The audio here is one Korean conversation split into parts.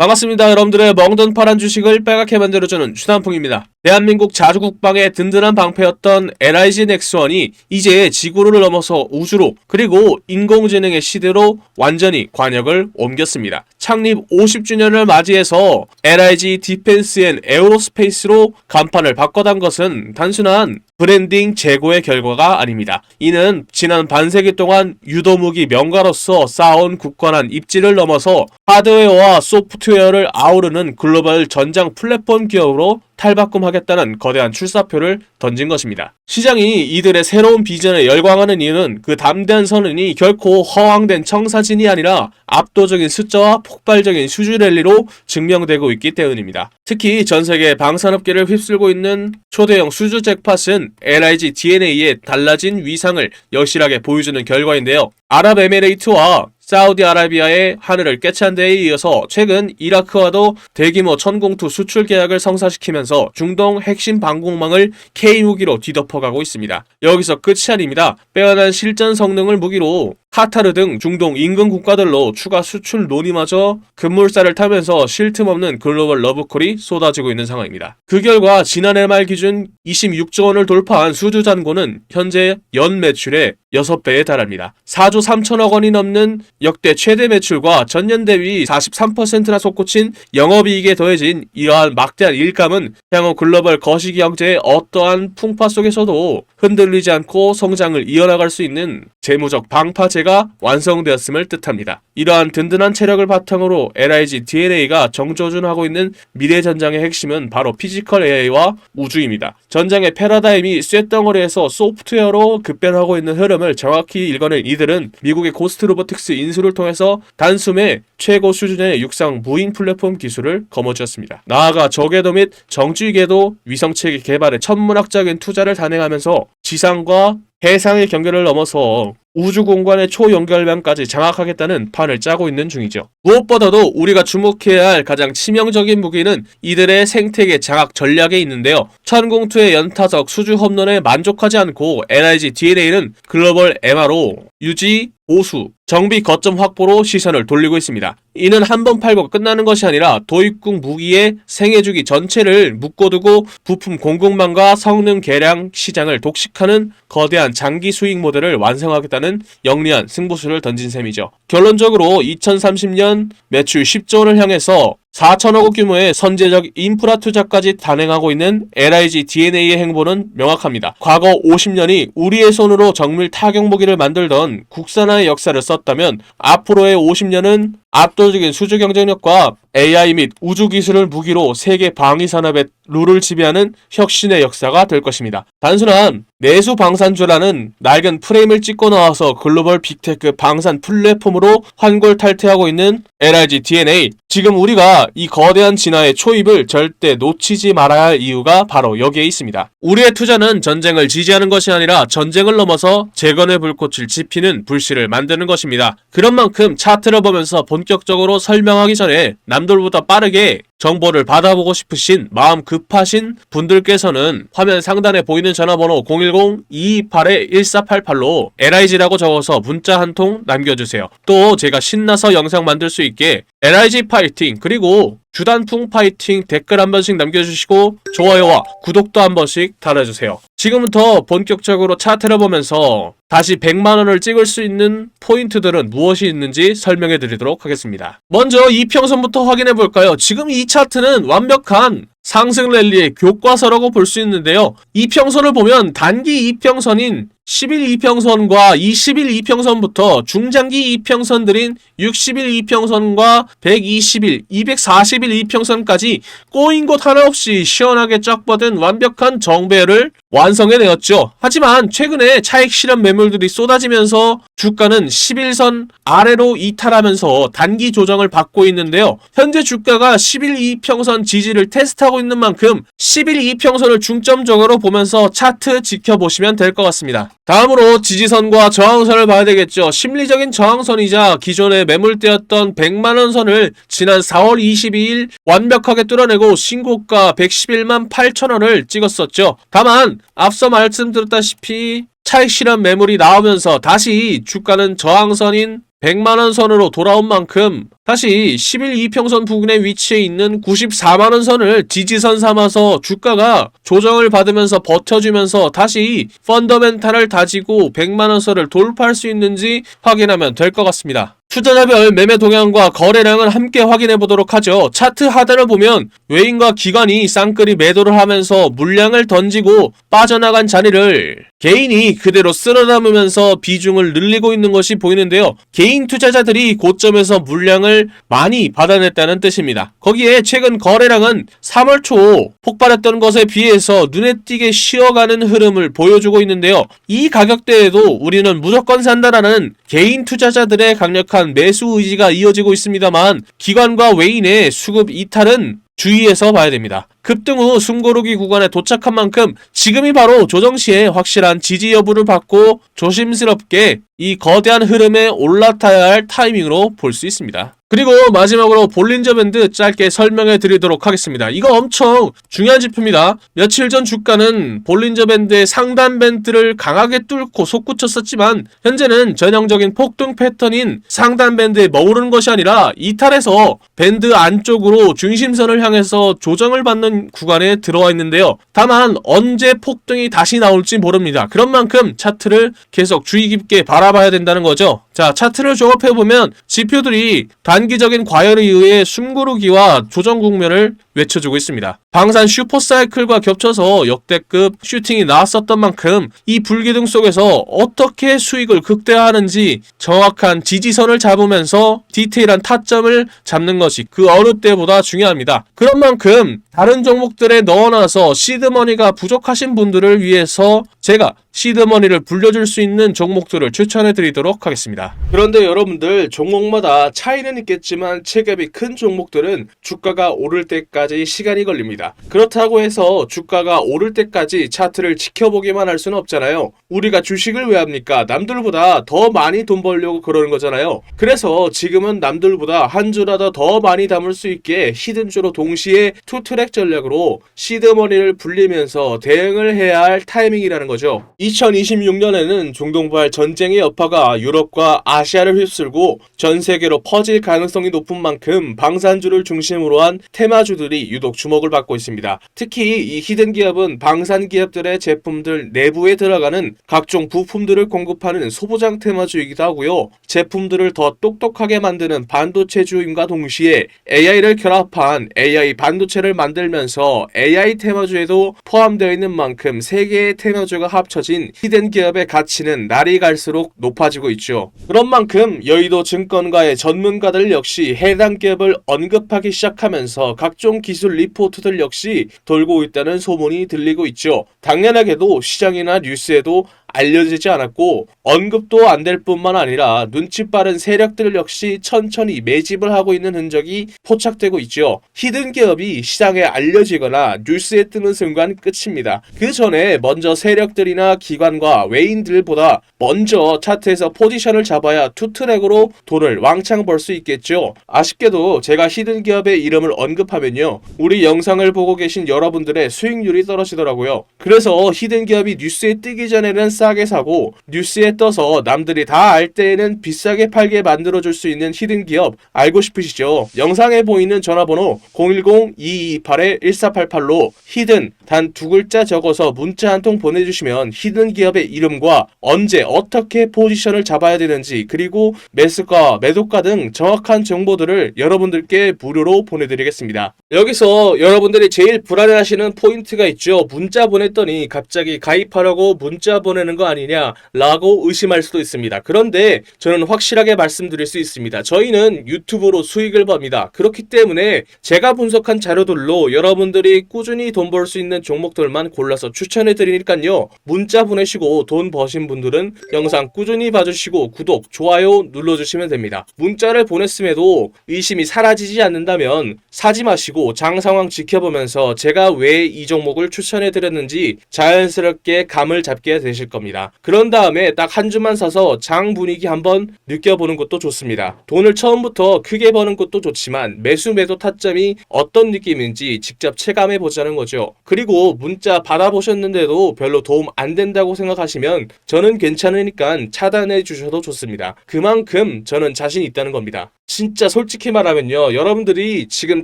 반갑습니다. 여러분들의 멍든 파란 주식을 빨갛게 만들어주는 추남풍입니다. 대한민국 자주국방의 든든한 방패였던 LIG 넥스원이 이제 지구를 넘어서 우주로 그리고 인공지능의 시대로 완전히 관역을 옮겼습니다. 창립 50주년을 맞이해서 LIG 디펜스 앤 에어로스페이스로 간판을 바꿔단 것은 단순한 브랜딩 재고의 결과가 아닙니다. 이는 지난 반세기 동안 유도무기 명가로서 쌓아온 굳건한 입지를 넘어서 하드웨어와 소프트웨어를 아우르는 글로벌 전장 플랫폼 기업으로 탈바꿈하겠다는 거대한 출사표를 던진 것입니다. 시장이 이들의 새로운 비전에 열광하는 이유는 그 담대한 선언이 결코 허황된 청사진이 아니라 압도적인 숫자와 폭발적인 수주 랠리로 증명되고 있기 때문입니다. 특히 전세계 방산업계를 휩쓸고 있는 초대형 수주 잭팟은 LIG DNA의 달라진 위상을 여실하게 보여주는 결과인데요. 아랍에미레이트와 사우디아라비아의 하늘을 깨찬 데에 이어서 최근 이라크와도 대규모 천공투 수출 계약을 성사시키면서 중동 핵심 방공망을 K무기로 뒤덮어가고 있습니다. 여기서 끝이 아닙니다. 빼어난 실전 성능을 무기로 카타르 등 중동 인근 국가들로 추가 수출 논의마저 급물살을 타면서 쉴 틈 없는 글로벌 러브콜이 쏟아지고 있는 상황입니다. 그 결과 지난해 말 기준 26조 원을 돌파한 수주 잔고는 현재 연 매출의 6배에 달합니다. 4조 3천억 원이 넘는 역대 최대 매출과 전년 대비 43%나 솟구친 영업이익에 더해진 이러한 막대한 일감은 향후 글로벌 거시기 경제의 어떠한 풍파 속에서도 흔들리지 않고 성장을 이어나갈 수 있는 재무적 방파제가 완성되었음을 뜻합니다. 이러한 든든한 체력을 바탕으로 LIG DNA가 정조준하고 있는 미래 전장의 핵심은 바로 피지컬 AI와 우주입니다. 전장의 패러다임이 쇳덩어리에서 소프트웨어로 급변하고 있는 흐름을 정확히 읽어낸 이들은 미국의 고스트 로보틱스 인수를 통해서 단숨에 최고 수준의 육상 무인 플랫폼 기술을 거머쥐었습니다. 나아가 저궤도 및 정주궤도 위성체계 개발에 천문학적인 투자를 단행하면서 지상과 해상의 경계를 넘어서 우주 공간의 초연결망까지 장악하겠다는 판을 짜고 있는 중이죠. 무엇보다도 우리가 주목해야 할 가장 치명적인 무기는 이들의 생태계 장악 전략에 있는데요. 천공투의 연타석 수주 홈런에 만족하지 않고 LIG DNA는 글로벌 MRO, 유지, 보수, 정비 거점 확보로 시선을 돌리고 있습니다. 이는 한 번 팔고 끝나는 것이 아니라 도입국 무기의 생애주기 전체를 묶어두고 부품 공급망과 성능 개량 시장을 독식하는 거대한 장기 수익 모델을 완성하겠다는 영리한 승부수를 던진 셈이죠. 결론적으로 2030년 매출 10조 원을 향해서 4천억 원 규모의 선제적 인프라 투자까지 단행하고 있는 LIG DNA의 행보는 명확합니다. 과거 50년이 우리의 손으로 정밀 타격 무기를 만들던 국산화의 역사를 썼다면 앞으로의 50년은 압도적인 수주 경쟁력과 AI 및 우주 기술을 무기로 세계 방위 산업의 룰을 지배하는 혁신의 역사가 될 것입니다. 단순한 내수 방산주라는 낡은 프레임을 찍고 나와서 글로벌 빅테크 방산 플랫폼으로 환골탈퇴하고 있는 LIG DNA. 지금 우리가 이 거대한 진화의 초입을 절대 놓치지 말아야 할 이유가 바로 여기에 있습니다. 우리의 투자는 전쟁을 지지하는 것이 아니라 전쟁을 넘어서 재건의 불꽃을 지피는 불씨를 만드는 것입니다. 그런 만큼 차트를 보면서 본격적으로 설명하기 전에 남들보다 빠르게 정보를 받아보고 싶으신 마음 급하신 분들께서는 화면 상단에 보이는 전화번호 010-228-1488로 LIG라고 적어서 문자 한 통 남겨주세요. 또 제가 신나서 영상 만들 수 있게 LIG 파이팅 그리고 주단풍 파이팅 댓글 한 번씩 남겨주시고 좋아요와 구독도 한 번씩 달아주세요. 지금부터 본격적으로 차트를 보면서 다시 100만원을 찍을 수 있는 포인트들은 무엇이 있는지 설명해 드리도록 하겠습니다. 먼저 이평선부터 확인해 볼까요? 지금 이 차트는 완벽한 상승 랠리의 교과서라고 볼 수 있는데요. 이평선을 보면 단기 이평선인 10일 이평선과 20일 이평선부터 중장기 이평선들인 60일 이평선과 120일, 240일 이평선까지 꼬인 곳 하나 없이 시원하게 쫙 뻗은 완벽한 정배열을 완성해내었죠. 하지만 최근에 차익 실현 매물들이 쏟아지면서 주가는 11선 아래로 이탈하면서 단기 조정을 받고 있는데요. 현재 주가가 10일 이평선 지지를 테스트하고 있는 만큼 10일 이평선을 중점적으로 보면서 차트 지켜보시면 될 것 같습니다. 다음으로 지지선과 저항선을 봐야 되겠죠. 심리적인 저항선이자 기존의 매물대였던 100만원 선을 지난 4월 22일 완벽하게 뚫어내고 신고가 111만 8천원을 찍었었죠. 다만 앞서 말씀드렸다시피 차익 실현 매물이 나오면서 다시 주가는 저항선인 100만원 선으로 돌아온 만큼 다시 11 이평선 부근에 위치해 있는 94만원 선을 지지선 삼아서 주가가 조정을 받으면서 버텨주면서 다시 펀더멘탈을 다지고 100만원 선을 돌파할 수 있는지 확인하면 될 것 같습니다. 투자자별 매매 동향과 거래량을 함께 확인해 보도록 하죠. 차트 하단을 보면 외인과 기관이 쌍끌이 매도를 하면서 물량을 던지고 빠져나간 자리를 개인이 그대로 쓸어 담으면서 비중을 늘리고 있는 것이 보이는데요. 개인 투자자들이 고점에서 물량을 많이 받아냈다는 뜻입니다. 거기에 최근 거래량은 3월 초 폭발했던 것에 비해서 눈에 띄게 쉬어가는 흐름을 보여주고 있는데요. 이 가격대에도 우리는 무조건 산다라는 개인 투자자들의 강력한 매수 의지가 이어지고 있습니다만 기관과 외인의 수급 이탈은 주의해서 봐야 됩니다. 급등 후 숨고르기 구간에 도착한 만큼 지금이 바로 조정 시에 확실한 지지 여부를 받고 조심스럽게 이 거대한 흐름에 올라타야 할 타이밍으로 볼 수 있습니다. 그리고 마지막으로 볼린저 밴드 짧게 설명해 드리도록 하겠습니다. 이거 엄청 중요한 지표입니다. 며칠 전 주가는 볼린저 밴드의 상단 밴드를 강하게 뚫고 솟구쳤었지만 현재는 전형적인 폭등 패턴인 상단 밴드에 머무르는 것이 아니라 이탈해서 밴드 안쪽으로 중심선을 향해서 조정을 받는 구간에 들어와 있는데요. 다만 언제 폭등이 다시 나올지 모릅니다. 그런 만큼 차트를 계속 주의 깊게 바라봐야 된다는 거죠. 자, 차트를 종합해보면 지표들이 단기적인 과열에 의해 숨고르기와 조정 국면을 외쳐주고 있습니다. 방산 슈퍼사이클과 겹쳐서 역대급 슈팅이 나왔었던 만큼 이 불기둥 속에서 어떻게 수익을 극대화하는지 정확한 지지선을 잡으면서 디테일한 타점을 잡는 것이 그 어느 때보다 중요합니다. 그런 만큼 다른 종목들에 넣어놔서 시드머니가 부족하신 분들을 위해서 제가 시드머니를 불려줄 수 있는 종목들을 추천해 드리도록 하겠습니다. 그런데 여러분들 종목마다 차이는 있겠지만 체급이 큰 종목들은 주가가 오를 때까지 시간이 걸립니다. 그렇다고 해서 주가가 오를 때까지 차트를 지켜보기만 할 수는 없잖아요. 우리가 주식을 왜 합니까? 남들보다 더 많이 돈 벌려고 그러는 거잖아요. 그래서 지금은 남들보다 한 주라도 더 많이 담을 수 있게 히든주로 동시에 투트랙 전략으로 시드머니를 불리면서 대응을 해야 할 타이밍이라는 거죠. 2026년에는 중동발 전쟁의 여파가 유럽과 아시아를 휩쓸고 전 세계로 퍼질 가능성이 높은 만큼 방산주를 중심으로 한 테마주들이 유독 주목을 받고 있습니다. 특히 이 히든 기업은 방산 기업들의 제품들 내부에 들어가는 각종 부품들을 공급하는 소부장 테마주이기도 하고요. 제품들을 더 똑똑하게 만드는 반도체주임과 동시에 AI를 결합한 AI 반도체를 만들면서 AI 테마주에도 포함되어 있는 만큼 세 개의 테마주가 합쳐진 히든 기업의 가치는 날이 갈수록 높아지고 있죠. 그런 만큼 여의도 증권가의 전문가들 역시 해당 기업을 언급하기 시작하면서 각종 기술 리포트들 역시 돌고 있다는 소문이 들리고 있죠. 당연하게도 시장이나 뉴스에도 알려지지 않았고 언급도 안 될 뿐만 아니라 눈치 빠른 세력들 역시 천천히 매집을 하고 있는 흔적이 포착되고 있죠. 히든 기업이 시장에 알려지거나 뉴스에 뜨는 순간 끝입니다. 그 전에 먼저 세력들이나 기관과 외인들보다 먼저 차트에서 포지션을 잡아야 투트랙으로 돈을 왕창 벌 수 있겠죠. 아쉽게도 제가 히든 기업의 이름을 언급하면요, 우리 영상을 보고 계신 여러분들의 수익률이 떨어지더라고요. 그래서 히든 기업이 뉴스에 뜨기 전에는 싸게 사고 뉴스에 떠서 남들이 다 알 때에는 비싸게 팔게 만들어줄 수 있는 히든 기업 알고 싶으시죠? 영상에 보이는 전화번호 010-2228-1488로 히든 단 두 글자 적어서 문자 한 통 보내주시면 히든 기업의 이름과 언제 어떻게 포지션을 잡아야 되는지 그리고 매수가 매도가 등 정확한 정보들을 여러분들께 무료로 보내드리겠습니다. 여기서 여러분들이 제일 불안해하시는 포인트가 있죠. 문자 보냈더니 갑자기 가입하라고 문자 보내는 거 아니냐 라고 의심할 수도 있습니다. 그런데 저는 확실하게 말씀드릴 수 있습니다. 저희는 유튜브로 수익을 법니다. 그렇기 때문에 제가 분석한 자료들로 여러분들이 꾸준히 돈 벌 수 있는 종목들만 골라서 추천해 드리니까요, 문자 보내시고 돈 버신 분들은 영상 꾸준히 봐주시고 구독, 좋아요 눌러주시면 됩니다. 문자를 보냈음에도 의심이 사라지지 않는다면 사지 마시고 장 상황 지켜보면서 제가 왜 이 종목을 추천해 드렸는지 자연스럽게 감을 잡게 되실 겁니다. 그런 다음에 딱 한 주만 사서 장 분위기 한번 느껴보는 것도 좋습니다. 돈을 처음부터 크게 버는 것도 좋지만 매수 매도 타점이 어떤 느낌인지 직접 체감해 보자는 거죠. 그리고 그리고 문자 받아보셨는데도 별로 도움 안 된다고 생각하시면 저는 괜찮으니까 차단해 주셔도 좋습니다. 그만큼 저는 자신 있다는 겁니다. 진짜 솔직히 말하면요, 여러분들이 지금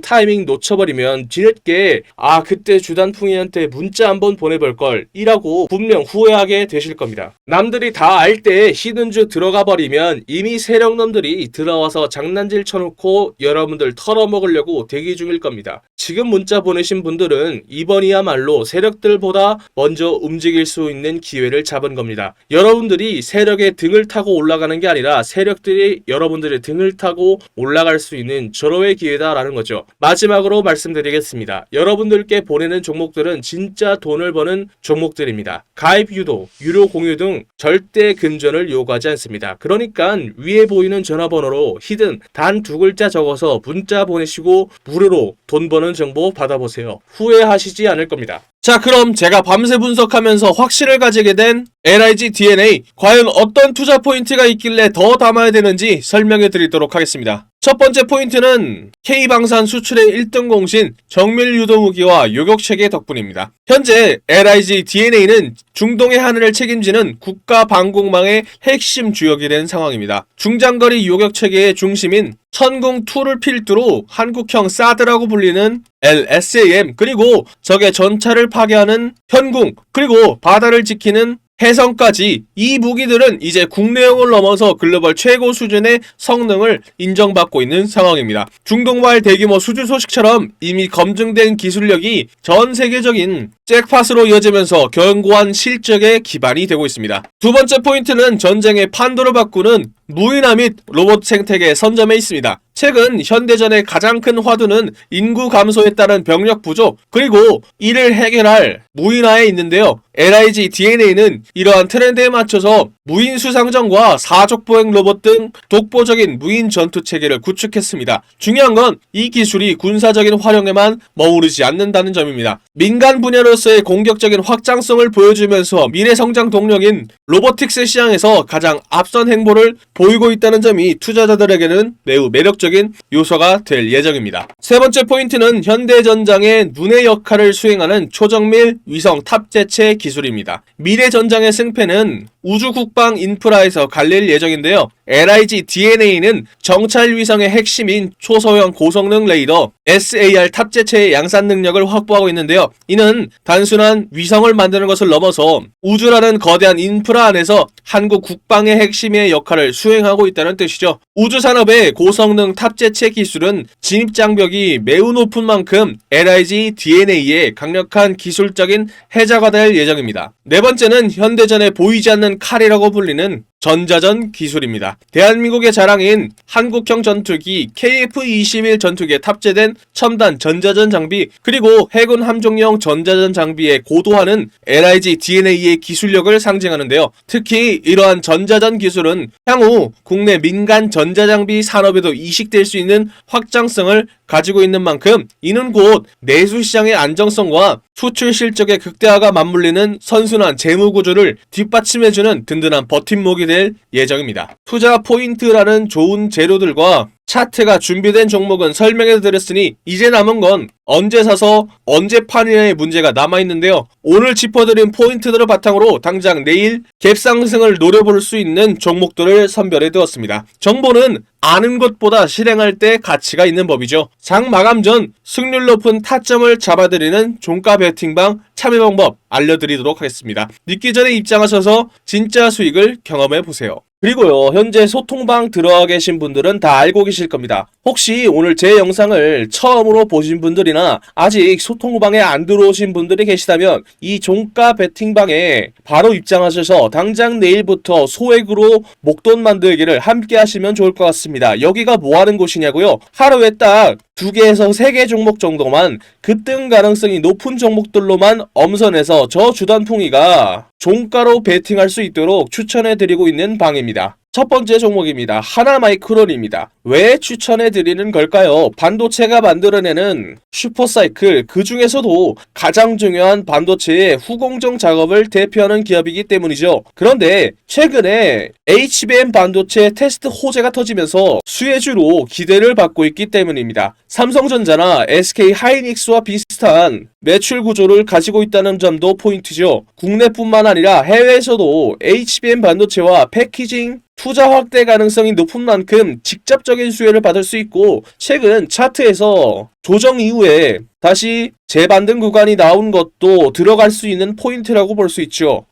타이밍 놓쳐버리면 뒤늦게 그때 주단풍이한테 문자 한번 보내볼걸 이라고 분명 후회하게 되실 겁니다. 남들이 다 알 때 히든즈 들어가 버리면 이미 세력놈들이 들어와서 장난질 쳐놓고 여러분들 털어먹으려고 대기 중일 겁니다. 지금 문자 보내신 분들은 이번이야말로 세력들보다 먼저 움직일 수 있는 기회를 잡은 겁니다. 여러분들이 세력의 등을 타고 올라가는 게 아니라 세력들이 여러분들의 등을 타고 올라갈 수 있는 절호의 기회다라는 거죠. 마지막으로 말씀드리겠습니다. 여러분들께 보내는 종목들은 진짜 돈을 버는 종목들입니다. 가입 유도, 유료 공유 등 절대 금전을 요구하지 않습니다. 그러니까 위에 보이는 전화번호로 히든 단 2글자 적어서 문자 보내시고 무료로 돈 버는 정보 받아보세요. 후회하시지 않을 겁니다. 자, 그럼 제가 밤새 분석하면서 확신을 가지게 된 LIG DNA, 과연 어떤 투자 포인트가 있길래 더 담아야 되는지 설명해 드리도록 하겠습니다. 첫 번째 포인트는 K방산 수출의 1등 공신 정밀 유도무기와 요격체계 덕분입니다. 현재 LIG DNA는 중동의 하늘을 책임지는 국가방공망의 핵심 주역이 된 상황입니다. 중장거리 요격체계의 중심인 천궁2를 필두로 한국형 사드라고 불리는 LSAM, 그리고 적의 전차를 파괴하는 현궁, 그리고 바다를 지키는 해성까지, 이 무기들은 이제 국내용을 넘어서 글로벌 최고 수준의 성능을 인정받고 있는 상황입니다. 중동발 대규모 수주 소식처럼 이미 검증된 기술력이 전 세계적인 잭팟으로 이어지면서 견고한 실적의 기반이 되고 있습니다. 두 번째 포인트는 전쟁의 판도를 바꾸는 무인화 및 로봇 생태계 선점에 있습니다. 최근 현대전의 가장 큰 화두는 인구 감소에 따른 병력 부족, 그리고 이를 해결할 무인화에 있는데요. LIG DNA는 이러한 트렌드에 맞춰서 무인 수상전과 사족보행 로봇 등 독보적인 무인 전투 체계를 구축했습니다. 중요한 건 이 기술이 군사적인 활용에만 머무르지 않는다는 점입니다. 민간 분야로서의 공격적인 확장성을 보여주면서 미래 성장 동력인 로보틱스 시장에서 가장 앞선 행보를 보이고 있다는 점이 투자자들에게는 매우 매력적인 요소가 될 예정입니다. 세 번째 포인트는 현대전장의 눈의 역할을 수행하는 초정밀 위성 탑재체 기술입니다. 미래 전장의 승패는 우주 국방 인프라에서 갈릴 예정인데요. LIG DNA는 정찰 위성의 핵심인 초소형 고성능 레이더 SAR 탑재체의 양산 능력을 확보하고 있는데요. 이는 단순한 위성을 만드는 것을 넘어서 우주라는 거대한 인프라 안에서 한국 국방의 핵심의 역할을 수행하고 있다는 뜻이죠. 우주산업의 고성능 탑재체 기술은 진입장벽이 매우 높은 만큼 LIG DNA의 강력한 기술적인 해자가 될 예정입니다. 네 번째는 현대전에 보이지 않는 칼이라고 불리는 전자전 기술입니다. 대한민국의 자랑인 한국형 전투기 KF-21 전투기에 탑재된 첨단 전자전 장비, 그리고 해군 함정용 전자전 장비의 고도화는 LIG DNA의 기술력을 상징하는데요. 특히 이러한 전자전 기술은 향후 국내 민간 전자장비 산업에도 이식될 수 있는 확장성을 가지고 있는 만큼 이는 곧 내수시장의 안정성과 수출 실적의 극대화가 맞물리는 선순환 재무구조를 뒷받침해주는 든든한 버팀목이 될 예정입니다. 투자 포인트라는 좋은 재료들과 차트가 준비된 종목은 설명해 드렸으니 이제 남은 건 언제 사서 언제 파느냐의 문제가 남아있는데요. 오늘 짚어드린 포인트들을 바탕으로 당장 내일 갭 상승을 노려볼 수 있는 종목들을 선별해 두었습니다. 정보는 아는 것보다 실행할 때 가치가 있는 법이죠. 장 마감 전 승률 높은 타점을 잡아드리는 종가 베팅방 참여 방법 알려드리도록 하겠습니다. 늦기 전에 입장하셔서 진짜 수익을 경험해보세요. 그리고요, 현재 소통방 들어와 계신 분들은 다 알고 계실 겁니다. 혹시 오늘 제 영상을 처음으로 보신 분들이나 아직 소통방에 안 들어오신 분들이 계시다면 이 종가 베팅방에 바로 입장하셔서 당장 내일부터 소액으로 목돈 만들기를 함께 하시면 좋을 것 같습니다. 여기가 뭐 하는 곳이냐고요? 하루에 딱 2개에서 3개 종목 정도만 급등 가능성이 높은 종목들로만 엄선해서 저 주단풍이가 종가로 베팅할 수 있도록 추천해드리고 있는 방입니다. 첫 번째 종목입니다. 하나마이크론입니다. 왜 추천해드리는 걸까요? 반도체가 만들어내는 슈퍼사이클, 그 중에서도 가장 중요한 반도체의 후공정 작업을 대표하는 기업이기 때문이죠. 그런데 최근에 HBM 반도체 테스트 호재가 터지면서 수혜주로 기대를 받고 있기 때문입니다. 삼성전자나 SK 하이닉스와 비슷한 매출 구조를 가지고 있다는 점도 포인트죠. 국내뿐만 아니라 해외에서도 HBM 반도체와 패키징 투자 확대 가능성이 높은 만큼 직접적인 수혜를 받을 수 있고, 최근 차트에서 조정 이후에 다시 재반등 구간이 나온 것도 들어갈 수 있는 포인트라고 볼 수 있죠.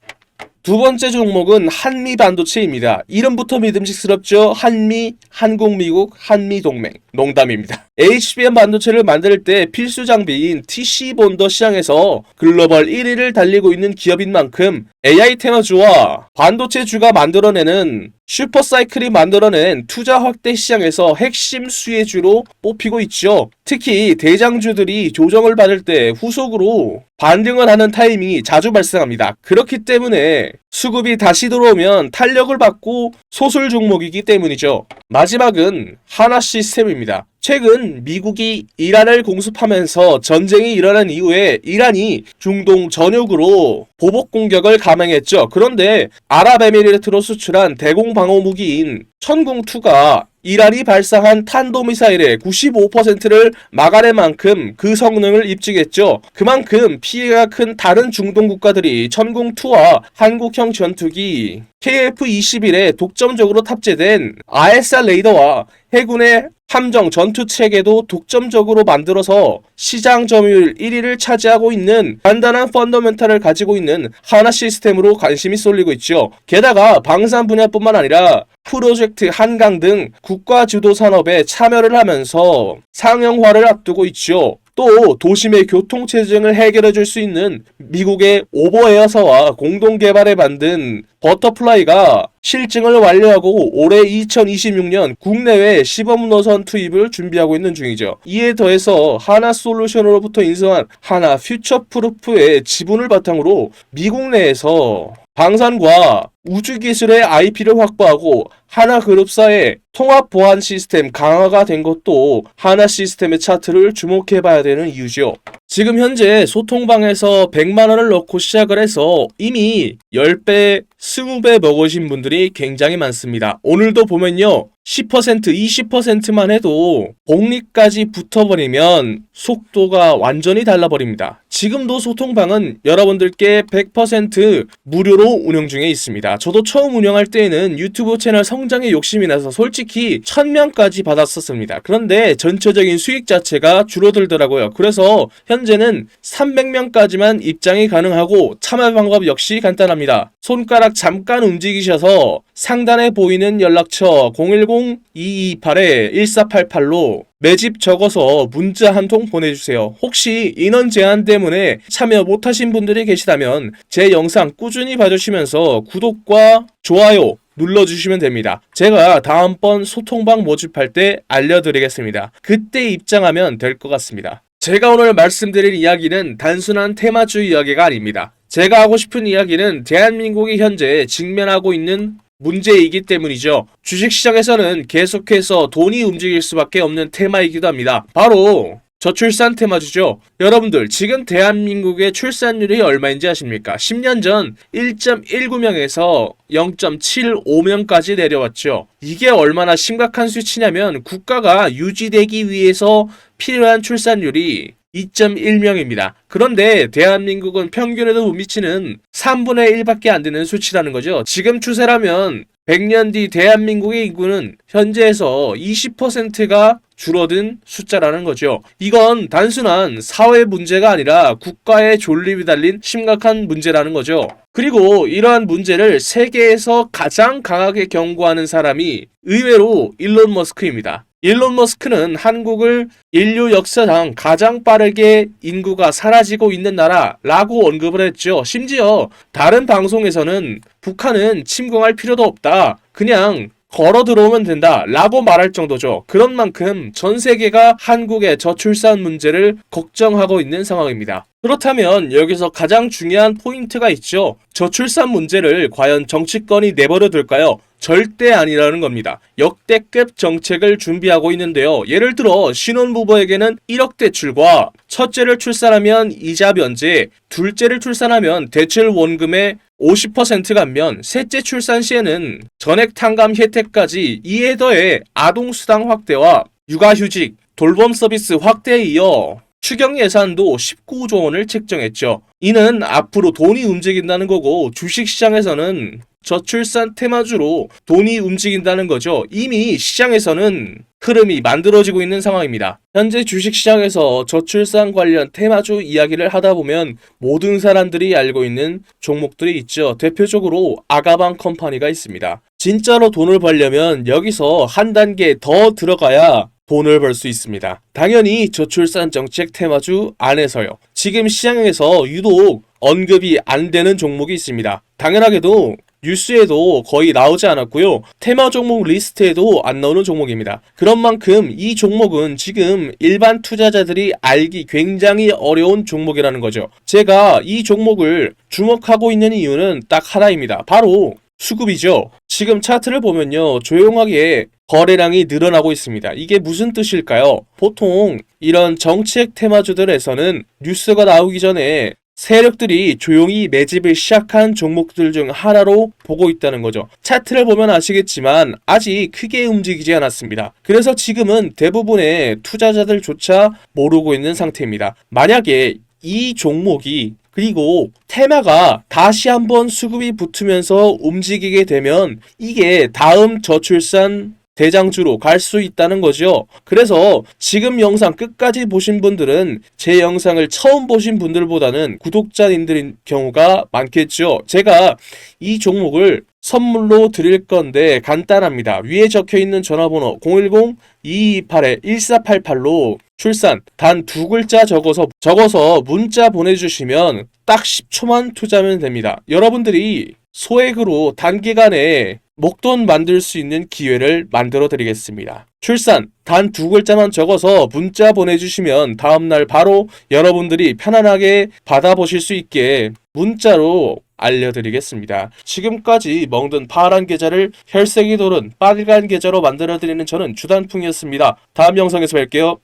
두 번째 종목은 한미반도체입니다. 이름부터 믿음직스럽죠. 한미, 한국, 미국, 한미동맹. 농담입니다. HBM 반도체를 만들 때 필수 장비인 TC 본더 시장에서 글로벌 1위를 달리고 있는 기업인 만큼 AI 테너즈와 반도체주가 만들어내는 슈퍼사이클이 만들어낸 투자 확대 시장에서 핵심 수혜주로 뽑히고 있죠. 특히 대장주들이 조정을 받을 때 후속으로 반등을 하는 타이밍이 자주 발생합니다. 그렇기 때문에 수급이 다시 들어오면 탄력을 받고 소술 종목이기 때문이죠. 마지막은 하나시스템입니다. 최근 미국이 이란을 공습하면서 전쟁이 일어난 이후에 이란이 중동 전역으로 보복 공격을 감행했죠. 그런데 아랍에미리트로 수출한 대공 방어 무기인 천공2가 이란이 발사한 탄도미사일의 95%를 막아낼 만큼 그 성능을 입증했죠. 그만큼 피해가 큰 다른 중동 국가들이 천공2와 한국형 전투기 KF-21에 독점적으로 탑재된 ISR 레이더와 해군의 함정 전투 체계도 독점적으로 만들어서 시장 점유율 1위를 차지하고 있는 단단한 펀더멘탈을 가지고 있는 하나 시스템으로 관심이 쏠리고 있죠. 게다가 방산 분야뿐만 아니라 프로젝트 한강 등 국가 주도 산업에 참여를 하면서 상용화를 앞두고 있죠. 또 도심의 교통체증을 해결해줄 수 있는 미국의 오버에어사와 공동개발에 만든 버터플라이가 실증을 완료하고 올해 2026년 국내외 시범 노선 투입을 준비하고 있는 중이죠. 이에 더해서 하나솔루션으로부터 인수한 하나 퓨처프루프의 지분을 바탕으로 미국 내에서 방산과 우주기술의 IP를 확보하고 하나그룹사의 통합 보안 시스템 강화가 된 것도 하나 시스템의 차트를 주목해봐야 되는 이유죠. 지금 현재 소통방에서 100만원을 넣고 시작을 해서 이미 10배, 20배 먹으신 분들이 굉장히 많습니다. 오늘도 보면요, 10%, 20%만 해도 복리까지 붙어버리면 속도가 완전히 달라버립니다. 지금도 소통방은 여러분들께 100% 무료로 운영 중에 있습니다. 저도 처음 운영할 때에는 유튜브 채널 성장에 욕심이 나서 솔직히 1000명까지 받았었습니다. 그런데 전체적인 수익 자체가 줄어들더라고요. 그래서 현재는 300명까지만 입장이 가능하고 참여 방법 역시 간단합니다. 손가락 잠깐 움직이셔서 상단에 보이는 연락처 010-228-1488로 매집 적어서 문자 한 통 보내주세요. 혹시 인원 제한 때문에 참여 못하신 분들이 계시다면 제 영상 꾸준히 봐주시면서 구독과 좋아요 눌러주시면 됩니다. 제가 다음번 소통방 모집할 때 알려드리겠습니다. 그때 입장하면 될 것 같습니다. 제가 오늘 말씀드릴 이야기는 단순한 테마주의 이야기가 아닙니다. 제가 하고 싶은 이야기는 대한민국이 현재 직면하고 있는 문제이기 때문이죠. 주식시장에서는 계속해서 돈이 움직일 수밖에 없는 테마이기도 합니다. 바로 저출산 테마주죠. 여러분들 지금 대한민국의 출산율이 얼마인지 아십니까? 10년 전 1.19명에서 0.75명까지 내려왔죠. 이게 얼마나 심각한 수치냐면 국가가 유지되기 위해서 필요한 출산율이 2.1명입니다. 그런데 대한민국은 평균에도 못 미치는 3분의 1밖에 안 되는 수치라는 거죠. 지금 추세라면 100년 뒤 대한민국의 인구는 현재에서 20%가 줄어든 숫자라는 거죠. 이건 단순한 사회 문제가 아니라 국가의 존립이 달린 심각한 문제라는 거죠. 그리고 이러한 문제를 세계에서 가장 강하게 경고하는 사람이 의외로 일론 머스크입니다. 일론 머스크는 한국을 인류 역사상 가장 빠르게 인구가 사라지고 있는 나라라고 언급을 했죠. 심지어 다른 방송에서는 북한은 침공할 필요도 없다, 그냥 걸어 들어오면 된다 라고 말할 정도죠. 그런 만큼 전 세계가 한국의 저출산 문제를 걱정하고 있는 상황입니다. 그렇다면 여기서 가장 중요한 포인트가 있죠. 저출산 문제를 과연 정치권이 내버려 둘까요? 절대 아니라는 겁니다. 역대급 정책을 준비하고 있는데요. 예를 들어 신혼부부에게는 1억 대출과 첫째를 출산하면 이자 면제, 둘째를 출산하면 대출 원금의 50% 감면, 셋째 출산 시에는 전액 탕감 혜택까지, 이에 더해 아동수당 확대와 육아휴직, 돌봄 서비스 확대에 이어 추경 예산도 19조 원을 책정했죠. 이는 앞으로 돈이 움직인다는 거고, 주식시장에서는 저출산 테마주로 돈이 움직인다는 거죠. 이미 시장에서는 흐름이 만들어지고 있는 상황입니다. 현재 주식시장에서 저출산 관련 테마주 이야기를 하다 보면 모든 사람들이 알고 있는 종목들이 있죠. 대표적으로 아가방 컴퍼니가 있습니다. 진짜로 돈을 벌려면 여기서 한 단계 더 들어가야 돈을 벌 수 있습니다. 당연히 저출산 정책 테마주 안에서요. 지금 시장에서 유독 언급이 안 되는 종목이 있습니다. 당연하게도 뉴스에도 거의 나오지 않았고요. 테마 종목 리스트에도 안 나오는 종목입니다. 그런 만큼 이 종목은 지금 일반 투자자들이 알기 굉장히 어려운 종목이라는 거죠. 제가 이 종목을 주목하고 있는 이유는 딱 하나입니다. 바로 수급이죠. 지금 차트를 보면요, 조용하게 거래량이 늘어나고 있습니다. 이게 무슨 뜻일까요? 보통 이런 정책 테마주들에서는 뉴스가 나오기 전에 세력들이 조용히 매집을 시작한 종목들 중 하나로 보고 있다는 거죠. 차트를 보면 아시겠지만 아직 크게 움직이지 않았습니다. 그래서 지금은 대부분의 투자자들조차 모르고 있는 상태입니다. 만약에 이 종목이 그리고 테마가 다시 한번 수급이 붙으면서 움직이게 되면 이게 다음 저출산 대장주로 갈 수 있다는 거죠. 그래서 지금 영상 끝까지 보신 분들은 제 영상을 처음 보신 분들보다는 구독자님들인 경우가 많겠죠. 제가 이 종목을 선물로 드릴 건데 간단합니다. 위에 적혀 있는 전화번호 010-2228-1488로 출산 단 두 글자 적어서 문자 보내주시면 딱 10초만 투자하면 됩니다. 여러분들이 소액으로 단기간에 목돈 만들 수 있는 기회를 만들어 드리겠습니다. 출산 단 두 글자만 적어서 문자 보내주시면 다음날 바로 여러분들이 편안하게 받아보실 수 있게 문자로 알려드리겠습니다. 지금까지 멍든 파란 계좌를 혈색이 도는 빨간 계좌로 만들어드리는 저는 주단풍이었습니다. 다음 영상에서 뵐게요.